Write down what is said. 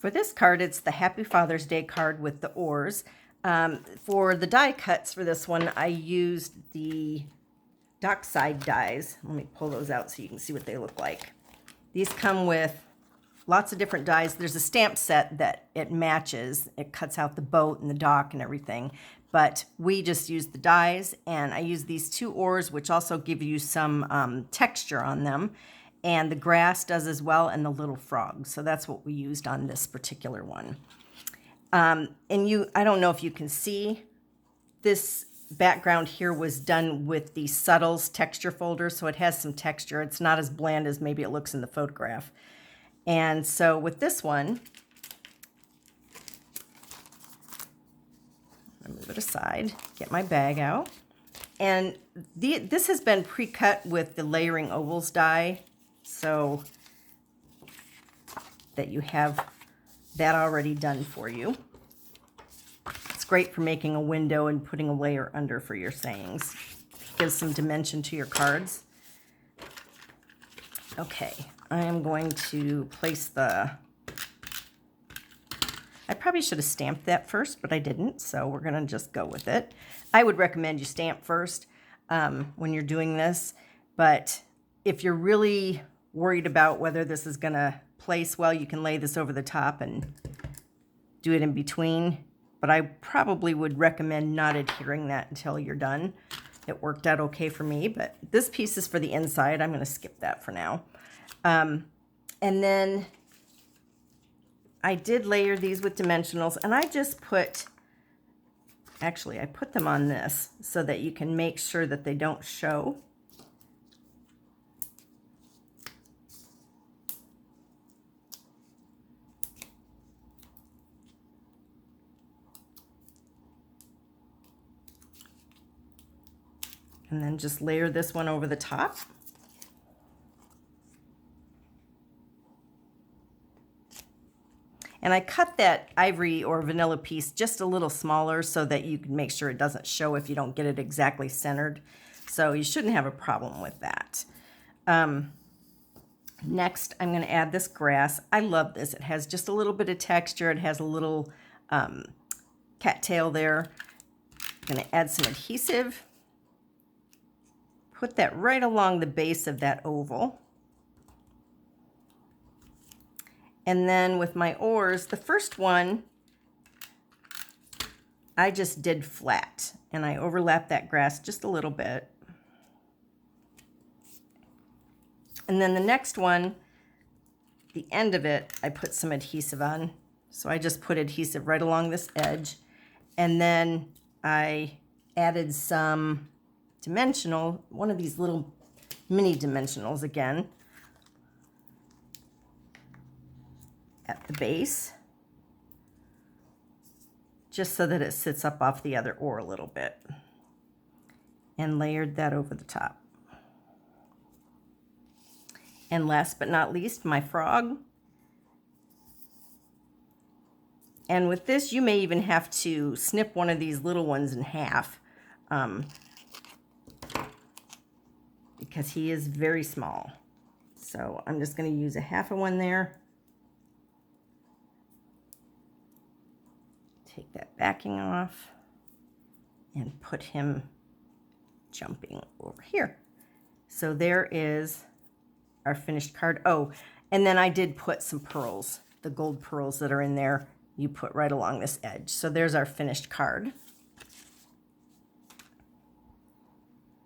For this card, it's the Happy Father's Day card with the oars. For the die cuts for this one, I used the Dockside dies. Let me pull those out so you can see what they look like. These come with lots of different dies. There's a stamp set that it matches. It cuts out the boat and the dock and everything. But we just use the dies, and I use these 2 oars, which also give you some texture on them. And the grass does as well, and the little frog. So that's what we used on this particular one. I don't know if you can see, this background here was done with the Subtles texture folder, so it has some texture. It's not as bland as maybe it looks in the photograph. And so with this one, I'll move it aside, get my bag out. And this has been pre-cut with the Layering Ovals die, so that you have that already done for you. It's great for making a window and putting a layer under for your sayings. Gives some dimension to your cards. Okay, I am going to place I probably should have stamped that first, but I didn't, so we're going to just go with it. I would recommend you stamp first when you're doing this, but if you're really worried about whether this is going to place well, you can lay this over the top and do it in between, but I probably would recommend not adhering that until you're done. It worked out okay for me, but this piece is for the inside. I'm going to skip that for now. And then I did layer these with dimensionals, and I just put, actually I put them on this so that you can make sure that they don't show. And then just layer this one over the top. And I cut that ivory or vanilla piece just a little smaller so that you can make sure it doesn't show if you don't get it exactly centered. So you shouldn't have a problem with that. Next, I'm going to add this grass. I love this. It has just a little bit of texture. It has a little cattail there. I'm going to add some adhesive. Put that right along the base of that oval. And then with my oars, the first one, I just did flat, and I overlapped that grass just a little bit. And then the next one, the end of it, I put some adhesive on. So I just put adhesive right along this edge. And then I added some dimensional, one of these little mini dimensionals again, at the base, just so that it sits up off the other oar a little bit, and layered that over the top. And last but not least, my frog. And with this, you may even have to snip one of these little ones in half, because he is very small. So I'm just going to use a half of one there. Take that backing off and put him jumping over here. So there is our finished card. Oh, and then I did put some pearls, the gold pearls that are in there, you put right along this edge. So there's our finished card.